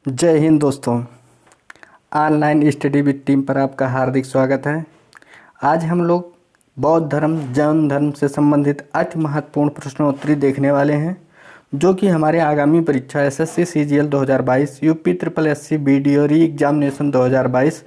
जय हिंद दोस्तों। Online study with team पर आपका हार्दिक स्वागत है। आज हम लोग बौद्ध धर्म जैन धर्म से संबंधित अति महत्वपूर्ण प्रश्नोत्तरी देखने वाले हैं, जो कि हमारे आगामी परीक्षा SSC CGL 2022, UP triple SC BDO re examination 2022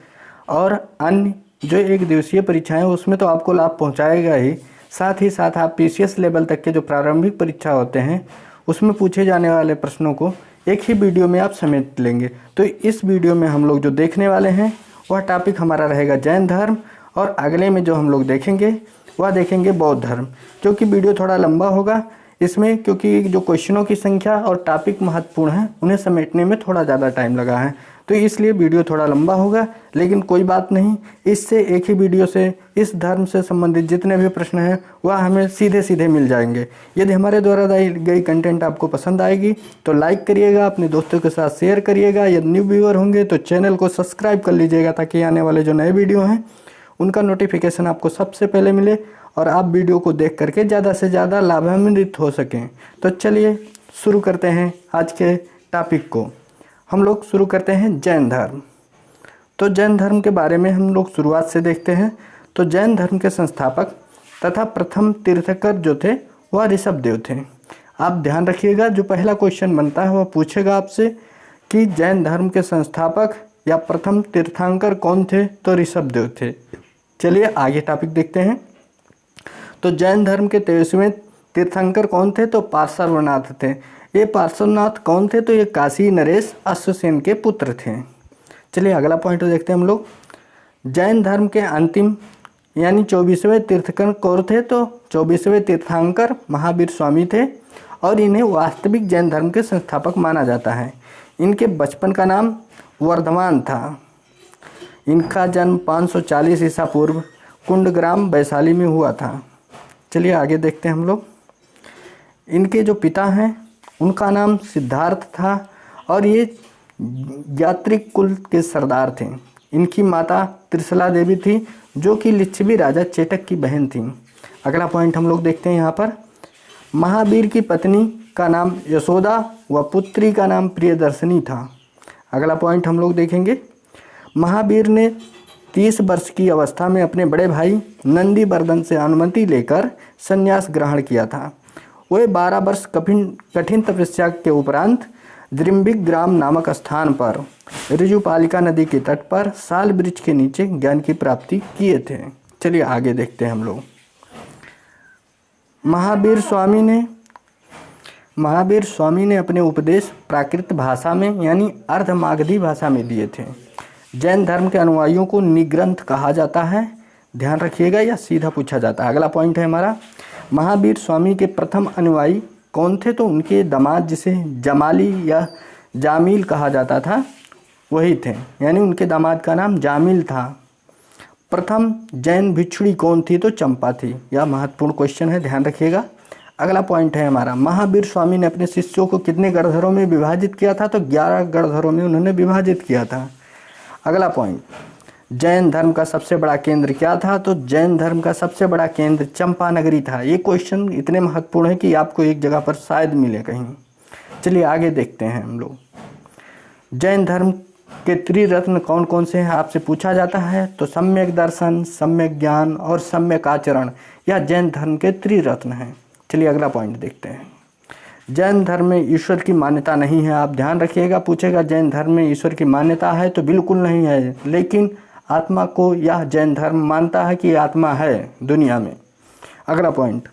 और अन्य जो एक दिवसीय परीक्षाएं उसमें तो आपको लाभ पहुंचाएगा ही, साथ ही साथ आप पीसीएस लेवल तक के जो प्रारंभिक परीक्षा होते हैं उसमें पूछे जाने वाले प्रश्नों को एक ही वीडियो में आप समेट लेंगे। तो इस वीडियो में हम लोग जो देखने वाले हैं वह टॉपिक हमारा रहेगा जैन धर्म, और अगले में जो हम लोग देखेंगे वह देखेंगे बौद्ध धर्म। क्योंकि वीडियो थोड़ा लंबा होगा इसमें, क्योंकि जो क्वेश्चनों की संख्या और टॉपिक महत्वपूर्ण है उन्हें समेटने में थोड़ा ज़्यादा टाइम लगा है, तो इसलिए वीडियो थोड़ा लंबा होगा। लेकिन कोई बात नहीं, इससे एक ही वीडियो से इस धर्म से संबंधित जितने भी प्रश्न हैं वह हमें सीधे सीधे मिल जाएंगे। यदि हमारे द्वारा दी गई कंटेंट आपको पसंद आएगी तो लाइक करिएगा, अपने दोस्तों के साथ शेयर करिएगा। यदि न्यू व्यूअर होंगे तो चैनल को सब्सक्राइब कर लीजिएगा, ताकि आने वाले जो नए वीडियो हैं उनका नोटिफिकेशन आपको सबसे पहले मिले और आप वीडियो को देख करके ज़्यादा से ज़्यादा लाभान्वित हो सकें। तो चलिए शुरू करते हैं आज के टॉपिक को। हम लोग शुरू करते हैं जैन धर्म। तो जैन धर्म के बारे में हम लोग शुरुआत से देखते हैं। तो जैन धर्म के संस्थापक तथा प्रथम तीर्थकर जो थे वह ऋषभदेव थे। आप ध्यान रखिएगा, जो पहला क्वेश्चन बनता है वह पूछेगा आपसे कि जैन धर्म के संस्थापक या प्रथम तीर्थंकर कौन थे, तो ऋषभदेव थे। चलिए आगे टॉपिक देखते हैं। तो जैन धर्म के 23वें तीर्थंकर कौन थे, तो पार्श्वनाथ थे। ये पार्श्वनाथ कौन थे, तो ये काशी नरेश अश्वसेन के पुत्र थे। चलिए अगला पॉइंट देखते हैं हम लोग। जैन धर्म के अंतिम यानी 24वें तीर्थंकर कौन थे, तो 24वें तीर्थंकर महावीर स्वामी थे और इन्हें वास्तविक जैन धर्म के संस्थापक माना जाता है। इनके बचपन का नाम वर्धमान था। इनका जन्म 540 ईसा पूर्व कुंडग्राम वैशाली में हुआ था। चलिए आगे देखते हैं हम लोग। इनके जो पिता हैं उनका नाम सिद्धार्थ था और ये यात्रिक कुल के सरदार थे। इनकी माता त्रिशला देवी थी, जो कि लिच्छवी राजा चेटक की बहन थी। अगला पॉइंट हम लोग देखते हैं यहाँ पर। महावीर की पत्नी का नाम यशोदा व पुत्री का नाम प्रियदर्शनी था। अगला पॉइंट हम लोग देखेंगे। महावीर ने 30 वर्ष की अवस्था में अपने बड़े भाई नंदीवर्धन से अनुमति लेकर संन्यास ग्रहण किया था। वे 12 वर्ष कठिन तपस्या के उपरांत द्रिम्बिक ग्राम नामक स्थान पर ऋजुपालिका नदी के तट पर साल वृक्ष के नीचे ज्ञान की प्राप्ति किए थे। चलिए आगे देखते हैं हम लोग। महावीर स्वामी ने अपने उपदेश प्राकृत भाषा में यानी अर्धमागधी भाषा में दिए थे। जैन धर्म के अनुयायियों को निग्रंथ कहा जाता है, ध्यान रखिएगा, या सीधा पूछा जाता है। अगला पॉइंट है हमारा। महावीर स्वामी के प्रथम अनुयायी कौन थे, तो उनके दामाद जिसे जमाली या जामिल कहा जाता था वही थे, यानी उनके दामाद का नाम जामिल था। प्रथम जैन भिक्षुणी कौन थी, तो चंपा थी। यह महत्वपूर्ण क्वेश्चन है, ध्यान रखिएगा। अगला पॉइंट है हमारा। महावीर स्वामी ने अपने शिष्यों को कितने गणधरों में विभाजित किया था, तो 11 गणधरों में उन्होंने विभाजित किया था। अगला पॉइंट, जैन धर्म का सबसे बड़ा केंद्र क्या था, तो जैन धर्म का सबसे बड़ा केंद्र चंपा नगरी था। ये क्वेश्चन इतने महत्वपूर्ण है कि आपको एक जगह पर शायद मिले कहीं। चलिए आगे देखते हैं हम लोग। जैन धर्म के त्रिरत्न कौन कौन से हैं आपसे पूछा जाता है, तो सम्यक दर्शन, सम्यक ज्ञान और सम्यक आचरण, यह जैन धर्म के त्रिरत्न हैं। चलिए अगला पॉइंट देखते हैं। जैन धर्म में ईश्वर की मान्यता नहीं है। आप ध्यान रखिएगा, पूछेगा जैन धर्म में ईश्वर की मान्यता है, तो बिल्कुल नहीं है, लेकिन आत्मा को यह जैन धर्म मानता है कि आत्मा है दुनिया में। अगला पॉइंट,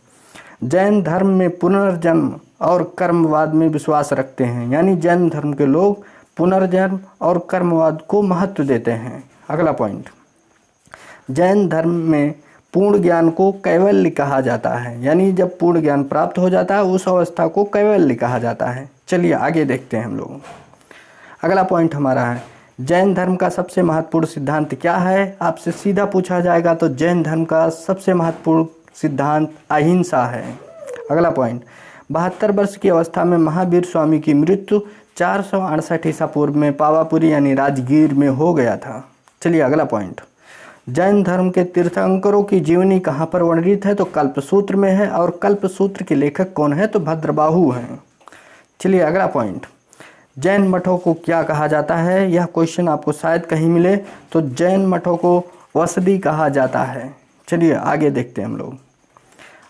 जैन धर्म में पुनर्जन्म और कर्मवाद में विश्वास रखते हैं, यानी जैन धर्म के लोग पुनर्जन्म और कर्मवाद को महत्व देते हैं। अगला पॉइंट, जैन धर्म में पूर्ण ज्ञान को कैवल्य कहा जाता है, यानी जब पूर्ण ज्ञान प्राप्त हो जाता है उस अवस्था को कैवल्य कहा जाता है। चलिए आगे देखते हैं हम लोग। अगला पॉइंट हमारा है, जैन धर्म का सबसे महत्वपूर्ण सिद्धांत क्या है, आपसे सीधा पूछा जाएगा, तो जैन धर्म का सबसे महत्वपूर्ण सिद्धांत अहिंसा है। अगला पॉइंट, 72 वर्ष की अवस्था में महावीर स्वामी की मृत्यु 468 ईसा पूर्व में पावापुरी यानी राजगीर में हो गया था। चलिए अगला पॉइंट, जैन धर्म के तीर्थंकरों की जीवनी कहाँ पर वर्णित है, तो कल्पसूत्र में है, और कल्पसूत्र के लेखक कौन है, तो भद्रबाहु हैं। चलिए अगला पॉइंट, जैन मठों को क्या कहा जाता है? यह क्वेश्चन आपको शायद कहीं मिले, तो जैन मठों को वसदी कहा जाता है। चलिए आगे देखते हैं हम लोग।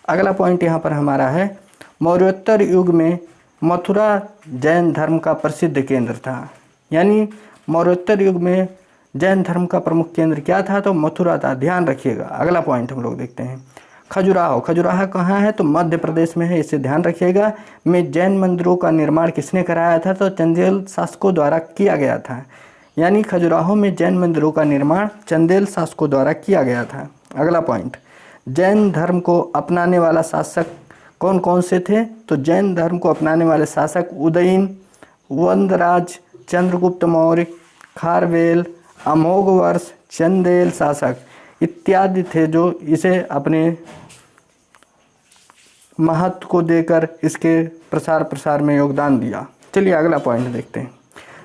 अगला पॉइंट यहाँ पर हमारा है, मौर्योत्तर युग में मथुरा जैन धर्म का प्रसिद्ध केंद्र था। यानी मौर्योत्तर युग में जैन धर्म का प्रमुख केंद्र क्या था? तो मथुरा था। ध्यान रखिएगा। अगला पॉइंट हम लोग देखते हैं, खजुराहो। खजुराहो कहाँ है? तो मध्य प्रदेश में है, इसे ध्यान रखिएगा। में जैन मंदिरों का निर्माण किसने कराया था? तो चंदेल शासकों द्वारा किया गया था। यानी खजुराहो में जैन मंदिरों का निर्माण चंदेल शासकों द्वारा किया गया था। अगला पॉइंट, जैन धर्म को अपनाने वाला शासक कौन कौन से थे? तो जैन धर्म को अपनाने वाले शासक उदयन, वंदराज, चंद्रगुप्त मौर्य, खारवेल, अमोघवर्ष, चंदेल शासक इत्यादि थे, जो इसे अपने महत्व को देकर इसके प्रसार प्रसार में योगदान दिया। चलिए अगला पॉइंट देखते हैं,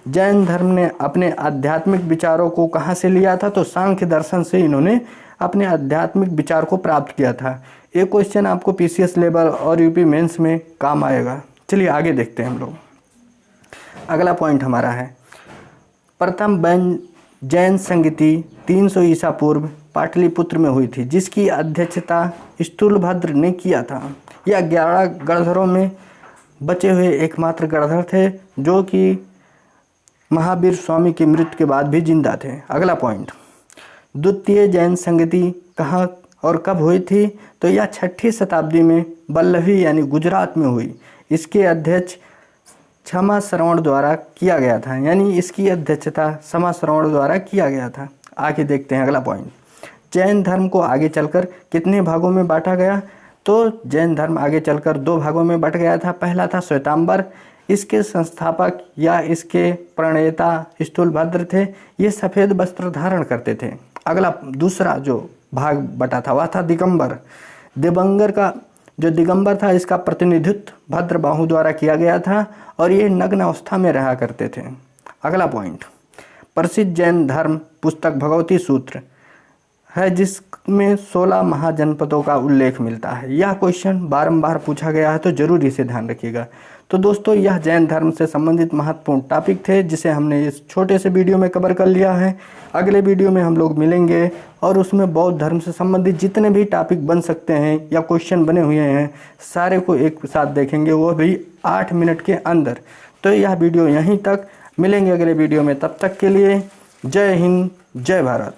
जैन धर्म ने अपने आध्यात्मिक विचारों को कहाँ से लिया था? तो सांख्य दर्शन से इन्होंने अपने आध्यात्मिक विचार को प्राप्त किया था। ये क्वेश्चन आपको पीसीएस लेवल और यूपी मेंस में काम आएगा। चलिए आगे देखते हैं हम लोग। अगला पॉइंट हमारा है, प्रथम जैन संगति 300 ईसा पूर्व पाटलिपुत्र में हुई थी, जिसकी अध्यक्षता स्थूलभद्र ने किया था। यह 11 गणधरों में बचे हुए एकमात्र गणधर थे, जो कि महावीर स्वामी की मृत्यु के बाद भी जिंदा थे। अगला पॉइंट, द्वितीय जैन संगति कहाँ और कब हुई थी? तो यह 6ठी शताब्दी में वल्लभी यानी गुजरात में हुई। इसके अध्यक्ष क्षमा श्रवण द्वारा किया गया था। यानी इसकी अध्यक्षता क्षमा श्रवण द्वारा किया गया था। आगे देखते हैं अगला पॉइंट, जैन धर्म को आगे चलकर कितने भागों में बांटा गया? तो जैन धर्म आगे चलकर 2 भागों में बट गया था। पहला था श्वेतांबर, इसके संस्थापक या इसके प्रणेता स्थूलभद्र थे। ये सफ़ेद वस्त्र धारण करते थे। अगला दूसरा जो भाग बटा था वह था दिगंबर। दिगंबर का जो दिगंबर था, इसका प्रतिनिधित्व भद्रबाहु द्वारा किया गया था और ये नग्न अवस्था में रहा करते थे। अगला पॉइंट, प्रसिद्ध जैन धर्म पुस्तक भगवती सूत्र है, जिसमें 16 महाजनपदों का उल्लेख मिलता है। यह क्वेश्चन बारंबार पूछा गया है, तो जरूर इसे ध्यान रखिएगा। तो दोस्तों, यह जैन धर्म से संबंधित महत्वपूर्ण टॉपिक थे, जिसे हमने इस छोटे से वीडियो में कवर कर लिया है। अगले वीडियो में हम लोग मिलेंगे और उसमें बौद्ध धर्म से संबंधित जितने भी टॉपिक बन सकते हैं या क्वेश्चन बने हुए हैं, सारे को एक साथ देखेंगे, वो भी 8 मिनट के अंदर। तो यह वीडियो यहीं तक, मिलेंगे अगले वीडियो में। तब तक के लिए जय हिंद, जय भारत।